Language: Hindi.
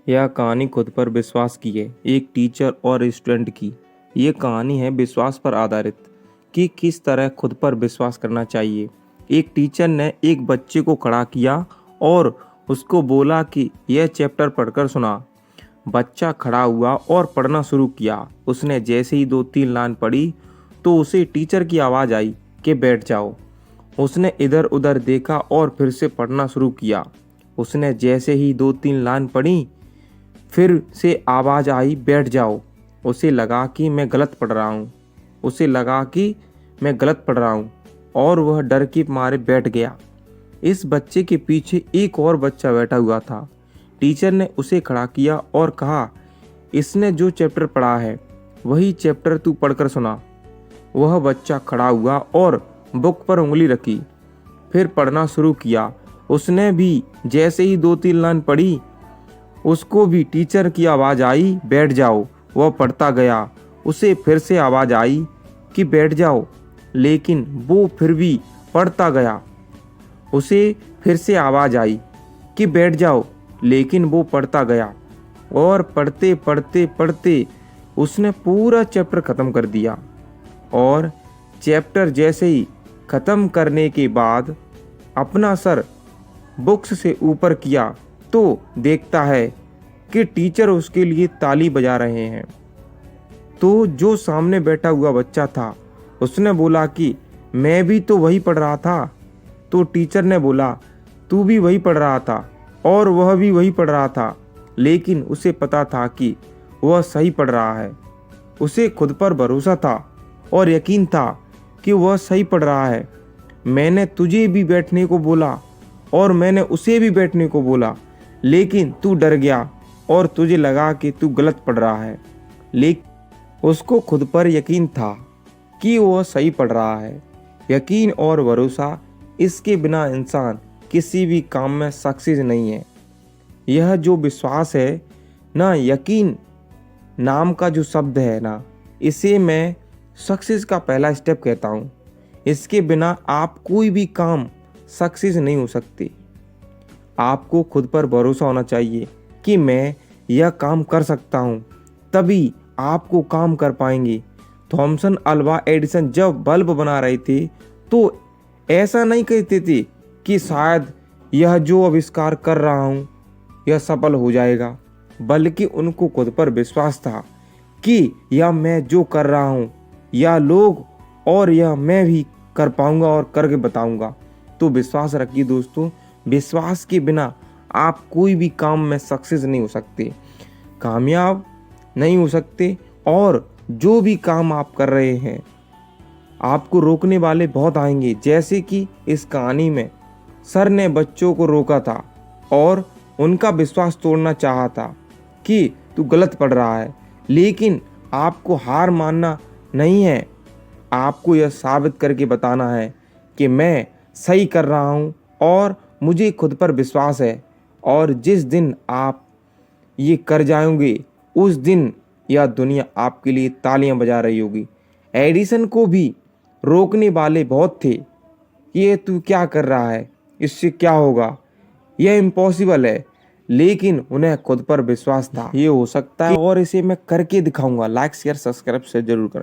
यह कहानी खुद पर विश्वास की है, एक टीचर और स्टूडेंट की। ये कहानी है विश्वास पर आधारित कि किस तरह खुद पर विश्वास करना चाहिए। एक टीचर ने एक बच्चे को खड़ा किया और उसको बोला कि यह चैप्टर पढ़कर सुना। बच्चा खड़ा हुआ और पढ़ना शुरू किया। उसने जैसे ही 2-3 लाइन पढ़ी तो उसे टीचर की आवाज़ आई कि बैठ जाओ। उसने इधर उधर देखा और फिर से पढ़ना शुरू किया। उसने जैसे ही 2-3 लाइन पढ़ी फिर से आवाज़ आई बैठ जाओ। उसे लगा कि मैं गलत पढ़ रहा हूँ और वह डर के मारे बैठ गया। इस बच्चे के पीछे एक और बच्चा बैठा हुआ था। टीचर ने उसे खड़ा किया और कहा, इसने जो चैप्टर पढ़ा है वही चैप्टर तू पढ़कर सुना। वह बच्चा खड़ा हुआ और बुक पर उंगली रखी, फिर पढ़ना शुरू किया। उसने भी जैसे ही 2-3 लाइन पढ़ी उसको भी टीचर की आवाज़ आई बैठ जाओ। वह पढ़ता गया। उसे फिर से आवाज़ आई कि बैठ जाओ, लेकिन वो फिर भी पढ़ता गया। उसे फिर से आवाज़ आई कि बैठ जाओ, लेकिन वो पढ़ता गया और पढ़ते पढ़ते पढ़ते उसने पूरा चैप्टर ख़त्म कर दिया। और चैप्टर जैसे ही ख़त्म करने के बाद अपना सर बुक्स से ऊपर किया तो देखता है कि टीचर उसके लिए ताली बजा रहे हैं। तो जो सामने बैठा हुआ बच्चा था उसने बोला कि मैं भी तो वही पढ़ रहा था। तो टीचर ने बोला, तू भी वही पढ़ रहा था और वह भी वही पढ़ रहा था, लेकिन उसे पता था कि वह सही पढ़ रहा है। उसे खुद पर भरोसा था और यकीन था कि वह सही पढ़ रहा है। मैंने तुझे भी बैठने को बोला और मैंने उसे भी बैठने को बोला, लेकिन तू डर गया और तुझे लगा कि तू गलत पढ़ रहा है। लेकिन उसको खुद पर यकीन था कि वह सही पढ़ रहा है। यकीन और भरोसा, इसके बिना इंसान किसी भी काम में सक्सेस नहीं है। यह जो विश्वास है ना, यकीन नाम का जो शब्द है ना, इसे मैं सक्सेस का पहला स्टेप कहता हूँ। इसके बिना आप कोई भी काम सक्सेस नहीं हो सकते। आपको खुद पर भरोसा होना चाहिए कि मैं यह काम कर सकता हूँ, तभी आपको काम कर पाएंगे। थॉमसन अल्वा एडिसन जब बल्ब बना रहे थे तो ऐसा नहीं कहते थे कि शायद यह जो आविष्कार कर रहा हूँ यह सफल हो जाएगा, बल्कि उनको खुद पर विश्वास था कि यह मैं जो कर रहा हूँ यह लोग और यह मैं भी कर पाऊँगा और करके बताऊँगा। तो विश्वास रखिए दोस्तों, विश्वास के बिना आप कोई भी काम में सक्सेस नहीं हो सकते, कामयाब नहीं हो सकते। और जो भी काम आप कर रहे हैं आपको रोकने वाले बहुत आएंगे, जैसे कि इस कहानी में सर ने बच्चों को रोका था और उनका विश्वास तोड़ना चाहा था कि तू गलत पढ़ रहा है। लेकिन आपको हार मानना नहीं है, आपको यह साबित करके बताना है कि मैं सही कर रहा हूँ और मुझे खुद पर विश्वास है। और जिस दिन आप ये कर जाओगे उस दिन यह दुनिया आपके लिए तालियां बजा रही होगी। एडिसन को भी रोकने वाले बहुत थे कि ये तू क्या कर रहा है, इससे क्या होगा, यह इम्पॉसिबल है, लेकिन उन्हें खुद पर विश्वास था ये हो सकता है और इसे मैं करके दिखाऊंगा। लाइक शेयर सब्सक्राइब से जरूर करें।